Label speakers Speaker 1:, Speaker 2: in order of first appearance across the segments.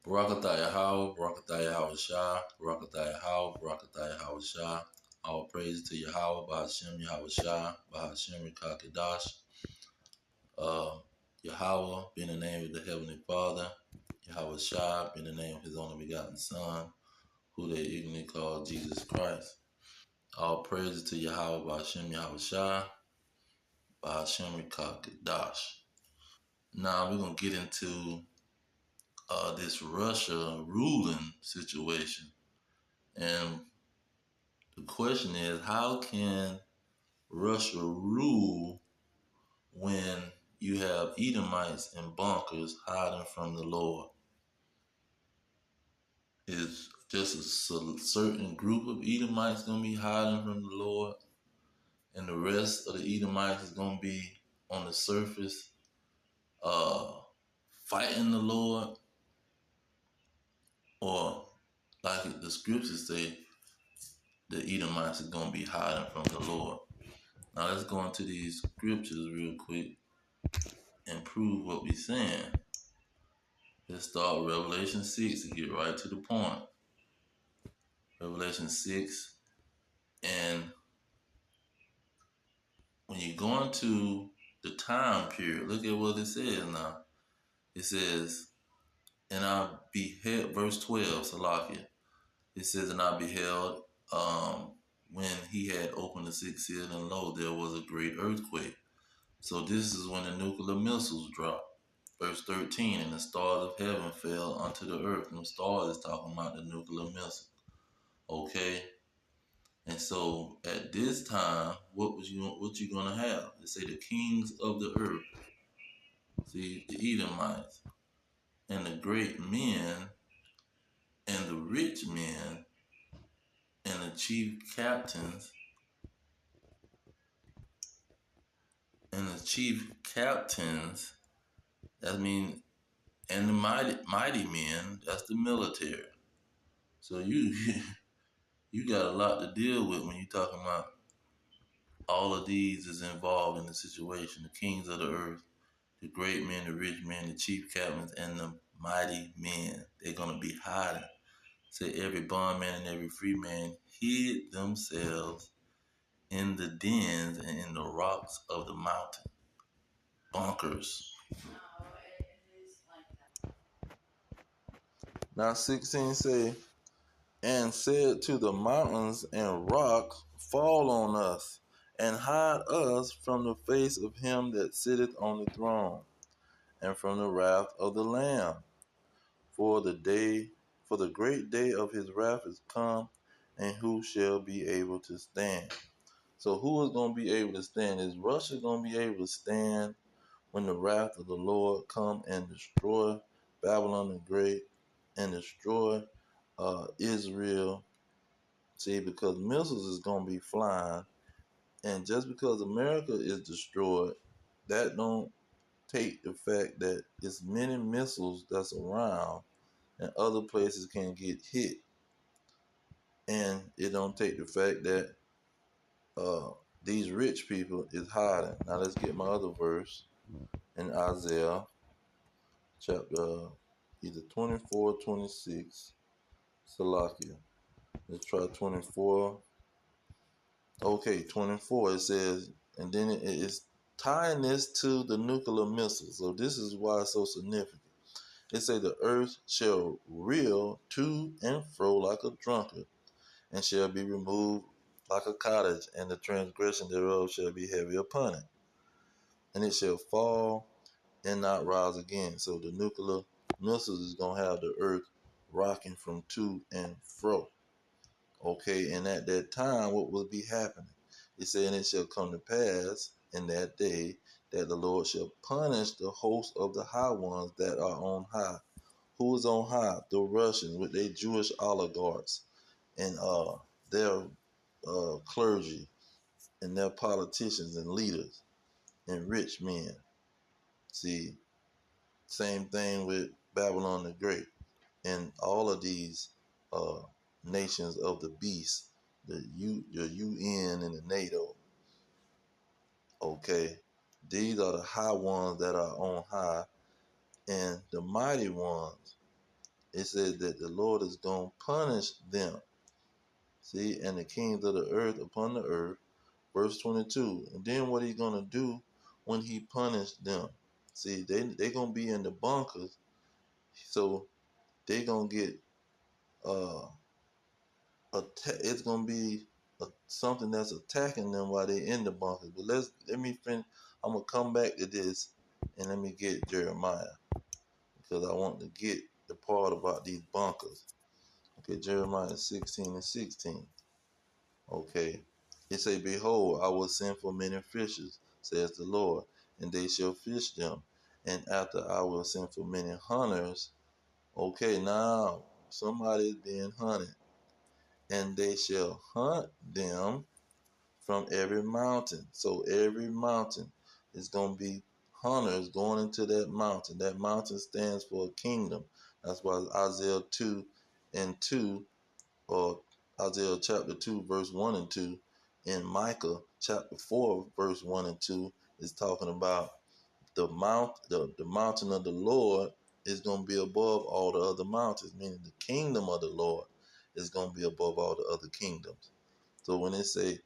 Speaker 1: Barakatah Yahweh, Barakatah Yahweh Shah, Barakatah Yahweh, Barakatah Yahweh Shah. All praise to Yahweh, Bahashem Yahweh Shah, Bahashem Rekakadash. Uh, Yahweh, be in the name of the Heavenly Father. Yahweh Shah, be in the name of His only begotten Son, who they ignorantly call Jesus Christ. All praise to Yahweh, Bahashem Yahweh Shah, Bahashem Rekakadash. Now we're going to get into this Russia ruling situation. And the question is, how can Russia rule when you have Edomites and bunkers hiding from the Lord? Is just a certain group of Edomites going to be hiding from the Lord, and the rest of the Edomites is going to be on the surface uh, fighting the Lord? Or, like the scriptures say, the Edomites are going to be hiding from the Lord? Now let's go into these scriptures real quick and prove what we're saying. Let's start with Revelation 6 to get right to the point. Revelation 6, and when you go into the time period, look at what it says now. It says, and I beheld, verse 12, Salakia. It says, and I beheld when he had opened the sixth seal, and lo, there was a great earthquake. So this is when the nuclear missiles dropped. Verse 13, and the stars of heaven fell unto the earth. And the stars is talking about the nuclear missile. Okay? And so at this time, what you gonna have? They say the kings of the earth. See, the Edomites, and the great men, and the rich men, and the chief captains, that mean, and the mighty men, that's the military. So you you got a lot to deal with when you're talking about all of these is involved in the situation. The kings of the earth, the great men, the rich men, the chief captains, and the mighty men. They're going to be hiding. Say every bondman and every free man hid themselves in the dens and in the rocks of the mountain. Bunkers. Now 16 say, and said to the mountains and rocks, fall on us, and hide us from the face of him that sitteth on the throne, and from the wrath of the Lamb. For the great day of his wrath is come, and who shall be able to stand? So who is going to be able to stand? Is Russia going to be able to stand when the wrath of the Lord come and destroy Babylon the Great and destroy Israel? See, because missiles is going to be flying, and just because America is destroyed, that don't take the fact that it's many missiles that's around and other places can get hit. And it don't take the fact that these rich people is hiding. Now let's get my other verse in Isaiah chapter either 24 or 26. Salakia. Let's try 24. Okay, 24. It says, and then it is tying this to the nuclear missile. So this is why it's so significant. It says the earth shall reel to and fro like a drunkard, and shall be removed like a cottage, and the transgression thereof shall be heavy upon it. And it shall fall and not rise again. So the nuclear missiles is going to have the earth rocking from to and fro. Okay, and at that time, what will be happening? It said, and it shall come to pass in that day that the Lord shall punish the host of the high ones that are on high. Who is on high? The Russians with their Jewish oligarchs and their clergy and their politicians and leaders and rich men. See, same thing with Babylon the Great and all of these uh, nations of the beast, the UN and the NATO. Okay, these are the high ones that are on high, and the mighty ones. it says that the Lord is going to punish them. See, and the kings of the earth upon the earth. Verse 22. And then what he's going to do when he punished them? See, they going to be in the bunkers. So they going to get, it's going to be something that's attacking them while they're in the bunkers. But let me finish. I'm going to come back to this and let me get Jeremiah, because I want to get the part about these bunkers. Okay, Jeremiah 16:16. Okay. It say, behold, I will send for many fishers, says the Lord, and they shall fish them. And after I will send for many hunters. Okay, now somebody is being hunted. And they shall hunt them from every mountain. So every mountain is going to be hunters going into that mountain. That mountain stands for a kingdom. That's why Isaiah 2:2, or Isaiah chapter 2, verse 1 and 2, and Micah chapter 4, verse 1 and 2 is talking about the mountain of the Lord is going to be above all the other mountains, meaning the kingdom of the Lord is going to be above all the other kingdoms. So when they say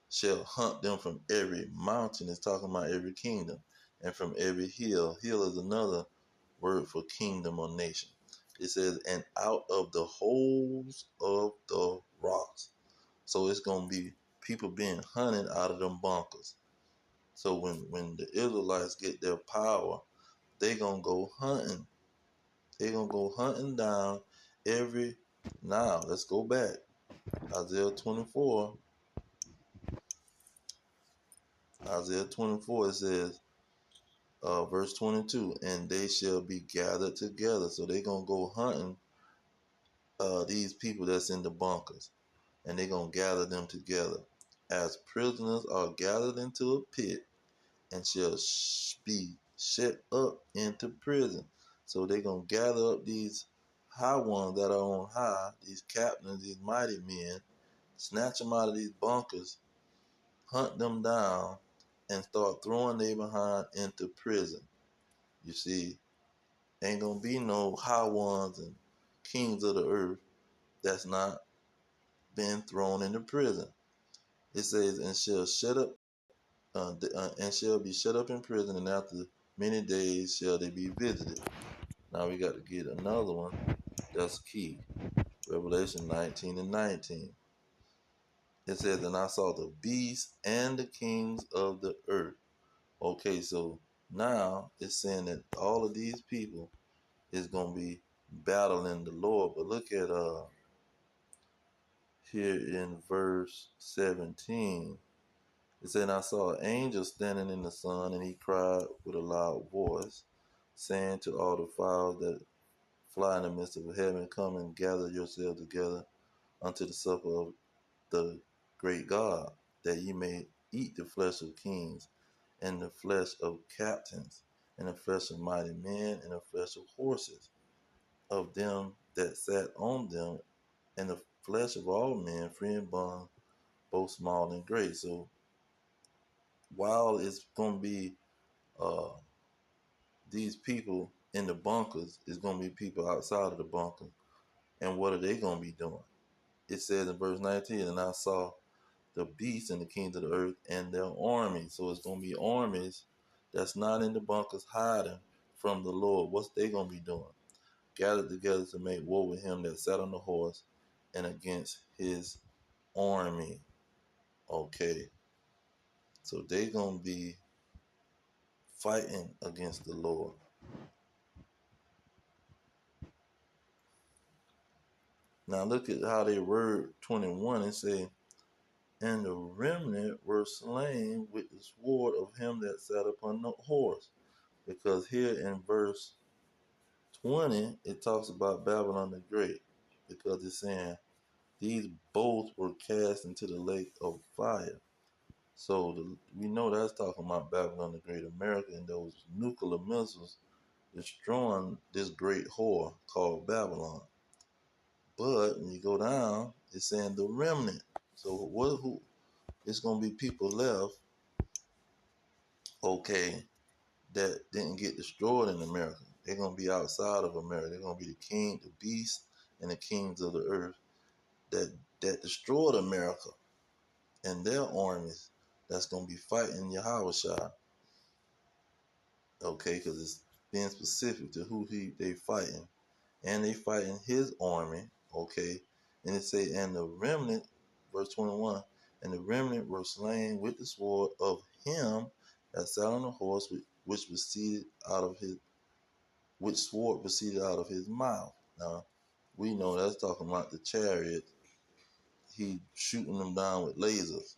Speaker 1: shall hunt them from every mountain, it's talking about every kingdom, and from every hill. Hill is another word for kingdom or nation. It says, and out of the holes of the rocks. So it's going to be people being hunted out of them bunkers. So when the Israelites get their power, they going to go hunting. They going to go hunting down every... Now, let's go back. Isaiah 24. Isaiah 24, it says, verse 22, and they shall be gathered together. So they're going to go hunting these people that's in the bunkers, and they're going to gather them together as prisoners are gathered into a pit, and shall be shut up into prison. So they're going to gather up these high ones that are on high, these captains, these mighty men, snatch them out of these bunkers, hunt them down, and start throwing they behind into prison. You see, ain't going to be no high ones and kings of the earth that's not been thrown into prison. It says, and shall shut up, and shall be shut up in prison, and after many days shall they be visited. Now we got to get another one that's key. Revelation 19:19. It says, and I saw the beasts and the kings of the earth. Okay, so now it's saying that all of these people is going to be battling the Lord. But look at here in verse 17. It said, and I saw an angel standing in the sun, and he cried with a loud voice, saying to all the fowls that fly in the midst of heaven, come and gather yourselves together unto the supper of the great God, that ye may eat the flesh of kings, and the flesh of captains, and the flesh of mighty men, and the flesh of horses, of them that sat on them, and the flesh of all men, free and bond, both small and great. So while it's going to be uh, these people in the bunkers, it's going to be people outside of the bunker. And what are they going to be doing? It says in verse 19, and I saw the beasts and the kings of the earth and their armies. So it's going to be armies that's not in the bunkers hiding from the Lord. What's they going to be doing? Gathered together to make war with him that sat on the horse and against his army. Okay. So they going to be fighting against the Lord. Now look at how they word 21 and say, and the remnant were slain with the sword of him that sat upon the horse. Because here in verse 20, it talks about Babylon the Great. Because it's saying these both were cast into the lake of fire. So we know that's talking about Babylon the Great, America, and those nuclear missiles destroying this great whore called Babylon. But when you go down, it's saying the remnant. So who? It's gonna be people left, okay, that didn't get destroyed in America. They're gonna be outside of America. They're gonna be the king, the beast, and the kings of the earth that destroyed America and their armies. That's gonna be fighting Yahushua. Okay, because it's being specific to who they fighting, and they fighting his army. Okay, and it say, and the remnant, verse 21, and the remnant were slain with the sword of him that sat on the horse, which proceeded out of his, which sword proceeded out of his mouth. Now, we know that's talking about the chariot. He shooting them down with lasers.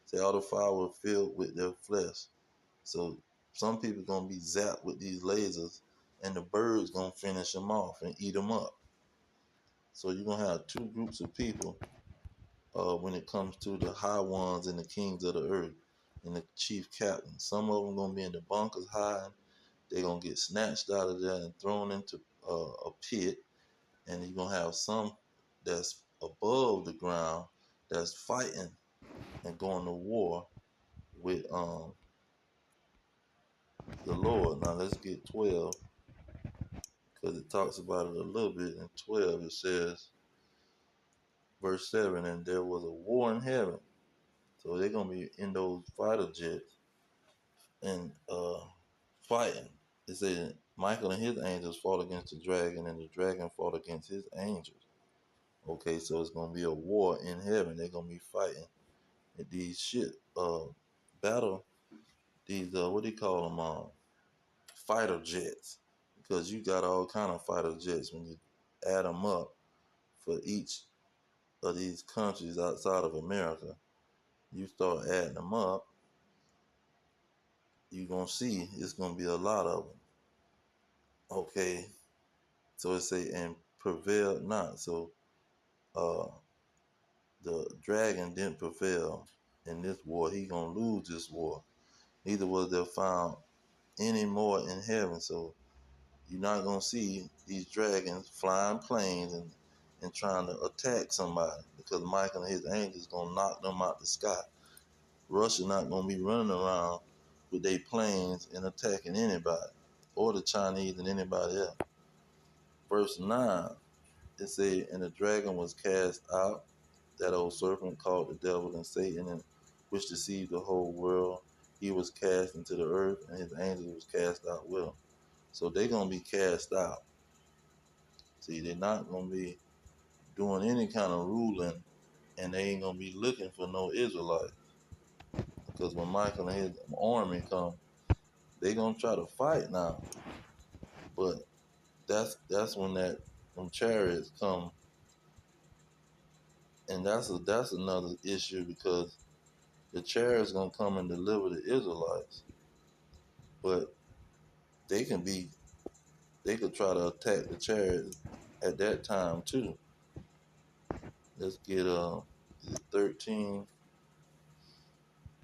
Speaker 1: Say all the fire were filled with their flesh. So some people gonna be zapped with these lasers, and the birds gonna finish them off and eat them up. So you're gonna have two groups of people when it comes to the high ones and the kings of the earth and the chief captains. Some of them gonna be in the bunkers hiding. They're gonna get snatched out of there and thrown into a pit, and you're gonna have some that's above the ground that's fighting and going to war with the Lord. Now let's get 12, because it talks about it a little bit. In 12 it says, verse 7, and there was a war in heaven. So they're gonna be in those fighter jets and fighting. It says Michael and his angels fought against the dragon, and the dragon fought against his angels. Okay, so it's gonna be a war in heaven. They're gonna be fighting at these battle, these what do you call them, fighter jets, because you got all kind of fighter jets. When you add them up for each of these countries outside of America, you start adding them up, you're gonna see it's gonna be a lot of them. Okay, so it say, and prevailed not. So uh the dragon didn't prevail in this war. He gonna lose this war. Neither was there found any more in heaven. So you're not gonna see these dragons flying planes and trying to attack somebody, because Michael and his angels gonna knock them out the sky. Russia not gonna be running around with their planes and attacking anybody, or the Chinese and anybody else. Verse 9, it said, and the dragon was cast out, that old serpent called the devil and Satan, and which deceived the whole world. He was cast into the earth, and his angels was cast out with him. So they're gonna be cast out. See, they're not gonna be doing any kind of ruling, and they ain't gonna be looking for no Israelites. Because when Michael and his army come, they gonna try to fight now. But that's when them chariots come, and that's another issue, because the chariots gonna come and deliver the Israelites, but they could try to attack the chariots at that time too. Let's get 13.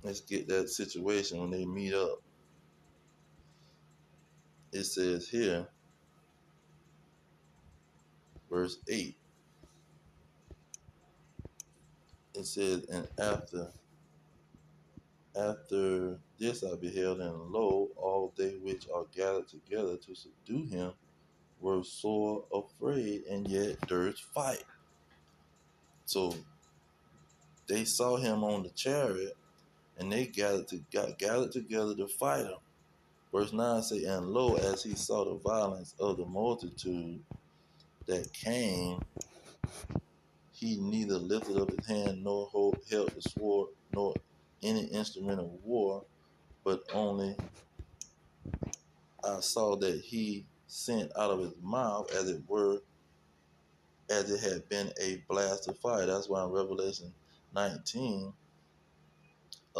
Speaker 1: Let's get that situation when they meet up. It says here, verse 8. It says, and after this I beheld, and lo, all they which are gathered together to subdue him were sore afraid, and yet durst fight. So they saw him on the chariot, and they got gathered together to fight him. Verse 9 say, and lo, as he saw the violence of the multitude that came, he neither lifted up his hand nor held the sword nor any instrument of war, but only I saw that he sent out of his mouth, as it were, as it had been a blast of fire. That's why in Revelation 19,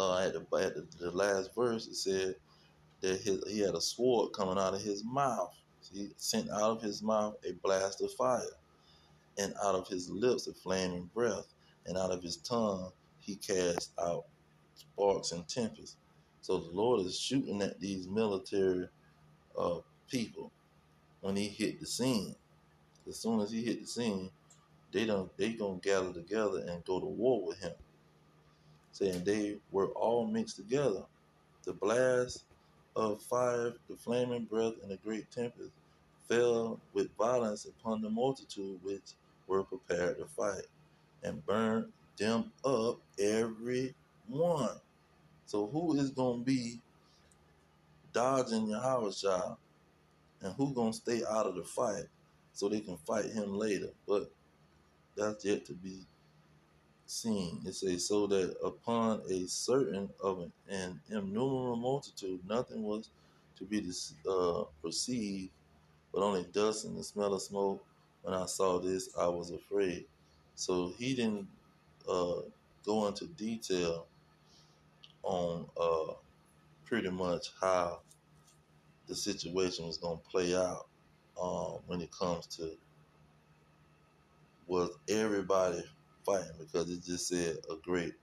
Speaker 1: at the last verse, it said that he had a sword coming out of his mouth. So he sent out of his mouth a blast of fire, and out of his lips a flaming breath, and out of his tongue he cast out sparks and tempests. So the Lord is shooting at these military people when he hit the scene. As soon as he hit the scene, they gonna gather together and go to war with him, saying they were all mixed together. The blast of fire, the flaming breath, and the great tempest fell with violence upon the multitude which were prepared to fight, and burned them up every one. So who is gonna be dodging Yahushua, and who gonna stay out of the fight so they can fight him later? But that's yet to be seen. It says, so that upon a certain of an innumerable multitude, nothing was to be perceived, but only dust and the smell of smoke. When I saw this, I was afraid. So he didn't go into detail on pretty much how the situation was going to play out when it comes to was everybody fighting, because it just said a great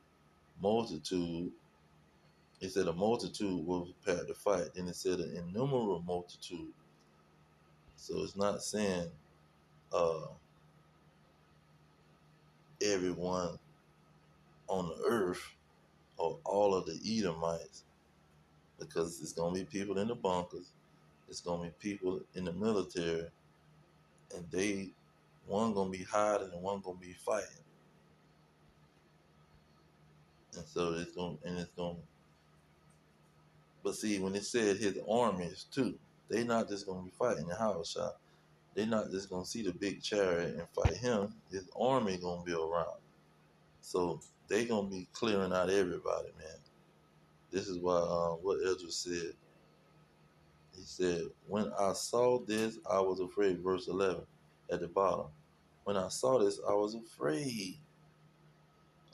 Speaker 1: multitude. It said a multitude was prepared to fight. Then it said an innumerable multitude. So it's not saying uh, everyone on the earth or all of the Edomites, because it's going to be people in the bunkers, it's going to be people in the military, and one going to be hiding and one going to be fighting. And so but see, when it said his armies too, they not just going to be fighting the house shot. They're not just going to see the big chariot and fight him. His army going to be around. So they going to be clearing out everybody, man. This is why what Ezra said. He said, when I saw this, I was afraid. Verse 11 at the bottom. When I saw this, I was afraid.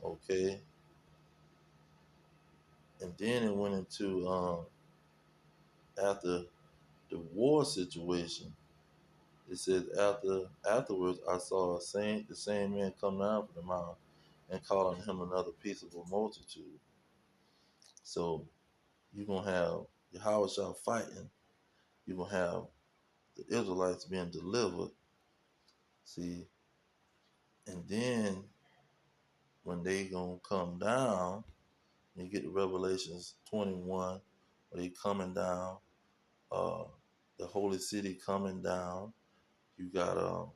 Speaker 1: Okay. And then it went into after the war situation. It says afterwards I saw the same man come down from the mountain and call on him another peaceable multitude. So you're gonna have Yahweh fighting, you're gonna have the Israelites being delivered. See, and then when they gonna come down, you get to Revelations 21, where they coming down, uh, the holy city coming down. You got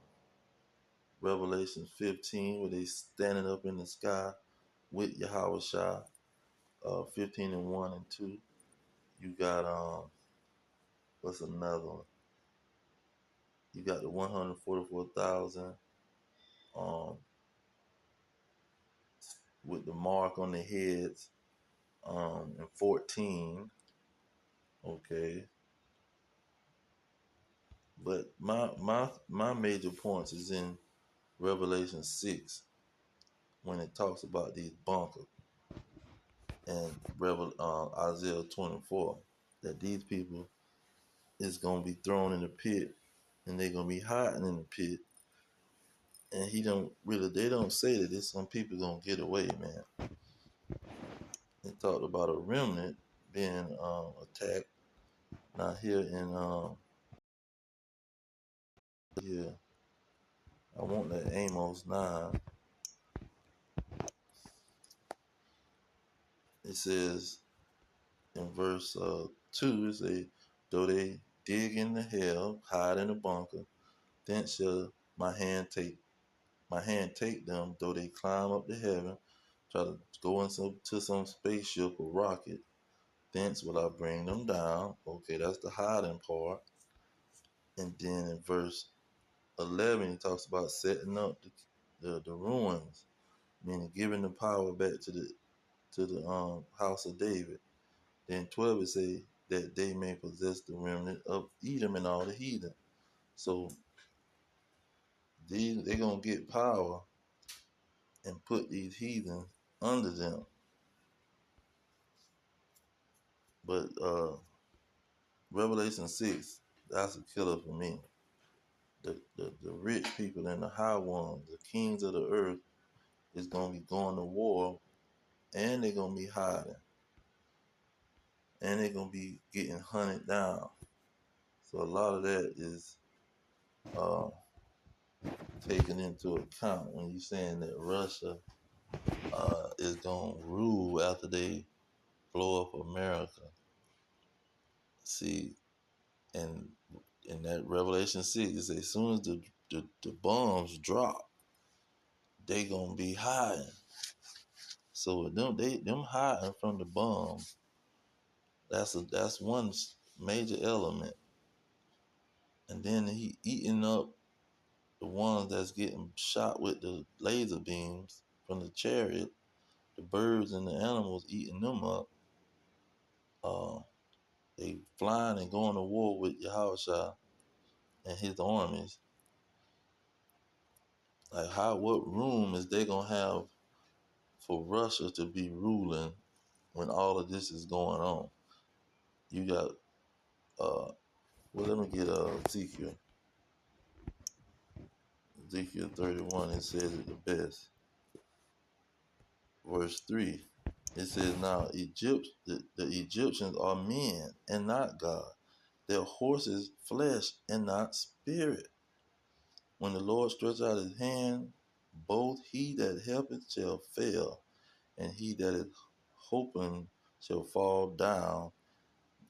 Speaker 1: Revelation 15, where they standing up in the sky with Yahweh Shah, 15 and 1 and 2. You got what's another one? You got the 144,000 um with the mark on their heads, and 14. Okay. But my major points is in Revelation 6, when it talks about these bunkers, and Isaiah 24, that these people is gonna be thrown in the pit, and they're gonna be hiding in the pit. And they don't say that it's some people gonna get away, man. They talked about a remnant being attacked. Now here in here, I want that Amos 9. It says in verse 2, it says, though they dig in the hell, hide in the bunker, thence shall my hand take them, though they climb up to heaven, try to go to some spaceship or rocket, thence will I bring them down. Okay, that's the hiding part. And then in verse 11, he talks about setting up the ruins, meaning giving the power back to the house of David. Then 12 it say that they may possess the remnant of Edom and all the heathen. So they're gonna get power and put these heathens under them. But Revelation 6, that's a killer for me. The rich people and the high ones, the kings of the earth, is gonna be going to war, and they're gonna be hiding, and they're gonna be getting hunted down. So a lot of that is uh, taken into account when you're saying that Russia is gonna rule after they blow up America. See, and in that Revelation 6, it says, as soon as the bombs drop, they gonna be hiding. So with them hiding from the bomb, that's one major element. And then he eating up the ones that's getting shot with the laser beams from the chariot, the birds and the animals eating them up. They flying and going to war with Yahushua and his armies. Like what room is they gonna have for Russia to be ruling when all of this is going on? You got well, let me get Ezekiel 31. It says it the best. Verse 3. It says, now the Egyptians are men and not God. Their horses flesh and not spirit. When the Lord stretch out his hand, both he that helpeth shall fail, and he that is hoping shall fall down,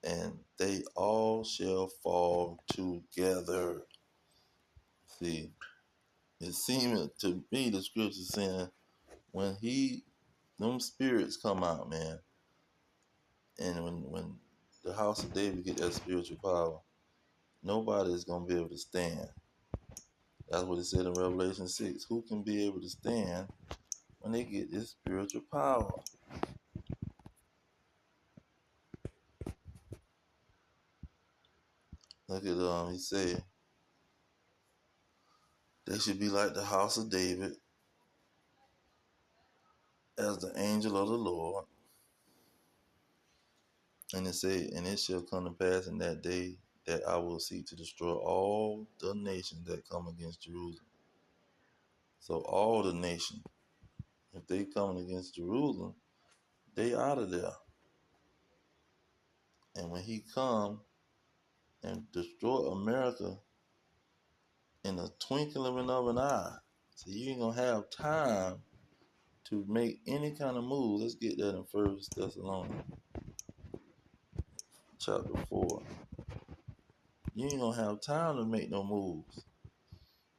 Speaker 1: and they all shall fall together. See, it seemed to me the scripture saying when them spirits come out, man, and when the house of David get that spiritual power, nobody is gonna be able to stand. That's what it said in Revelation 6. Who can be able to stand when they get this spiritual power? Look at he said they should be like the house of David, as the angel of the Lord. And it said, and it shall come to pass in that day that I will seek to destroy all the nations that come against Jerusalem. So all the nations, if they coming against Jerusalem, they out of there. And when he come and destroy America in a twinkling of an eye, so you ain't gonna have time to make any kind of move. Let's get that in 1 Thessalonians chapter 4. You ain't gonna have time to make no moves.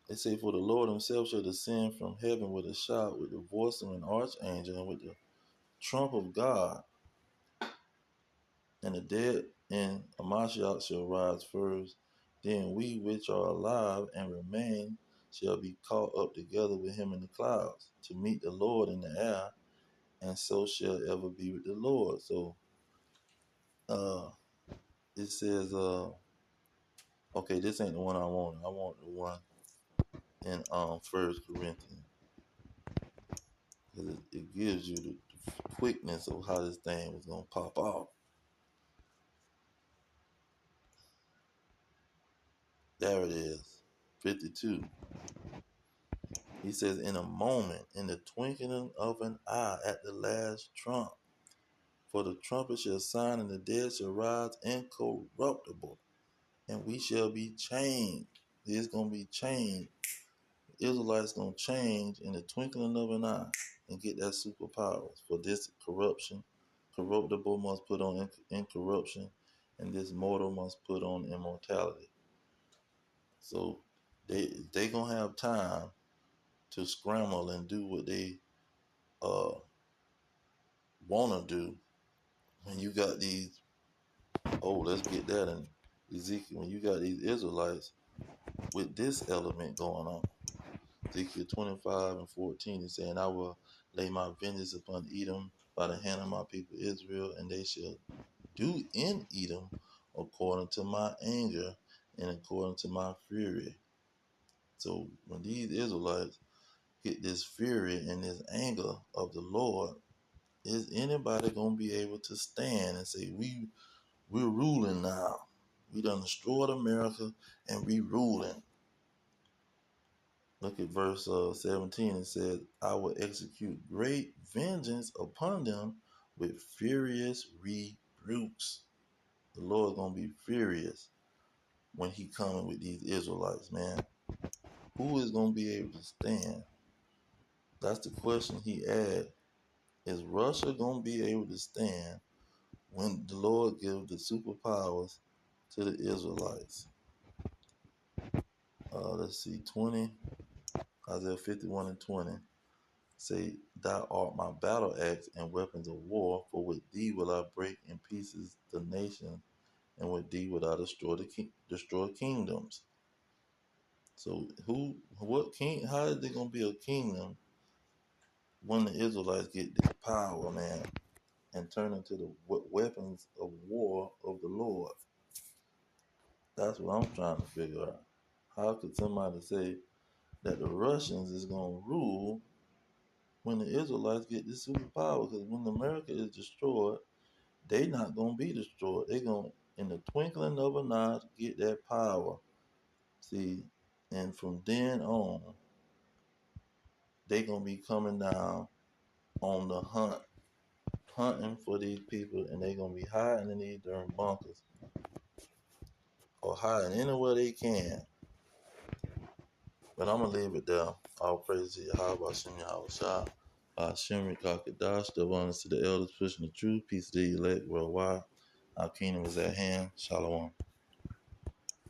Speaker 1: They say, for the Lord himself shall descend from heaven with a shout, with the voice of an archangel, and with the trump of God. And the dead in Amashiach shall rise first. Then we which are alive and remain shall be caught up together with him in the clouds to meet the Lord in the air, and so shall ever be with the Lord. So it says, okay, this ain't the one I want. I want the one in 1 Corinthians. Because it gives you the quickness of how this thing was going to pop off. There it is, 52. He says, in a moment, in the twinkling of an eye, at the last trump, for the trumpet shall sound, and the dead shall rise incorruptible, and we shall be changed. It's going to be changed. Israelites going to change in the twinkling of an eye and get that superpowers. For this corruptible must put on incorruption, and this mortal must put on immortality. So they gonna have time to scramble and do what they want to do. When you got these, let's get that in Ezekiel. When you got these Israelites with this element going on, Ezekiel 25 and 14 is saying, I will lay my vengeance upon Edom by the hand of my people Israel, and they shall do in Edom according to my anger and according to my fury. So when these Israelites get this fury and this anger of the Lord, is anybody gonna be able to stand and say, we're ruling now? We done destroyed America and we ruling. Look at verse 17. It says, I will execute great vengeance upon them with furious rebukes. The Lord gonna be furious when he coming with these Israelites, man. Who is gonna be able to stand? That's the question he asked. Is Russia gonna be able to stand when the Lord gives the superpowers to the Israelites? let's see, 20, Isaiah 51 and 20. Say, thou art my battle axe and weapons of war, for with thee will I break in pieces the nation, and with thee will I destroy kingdoms. So what king? How is there gonna be a kingdom when the Israelites get this power, man, and turn into the weapons of war of the Lord? That's what I'm trying to figure out. How could somebody say that the Russians is gonna rule when the Israelites get this superpower? Because when America is destroyed, they not gonna be destroyed. They gonna, in the twinkling of an eye, get that power. See, and from then on, they gonna be coming down on the hunt, hunting for these people, and they gonna be hiding in these darn bunkers or hiding anywhere they can. But I'm gonna leave it there. All praise to Yahweh Hashem Yahweh Shah. Hashem Kakadash, the abundance to the elders pushing the truth. Peace to the elect worldwide. Our kingdom is at hand. Shalom.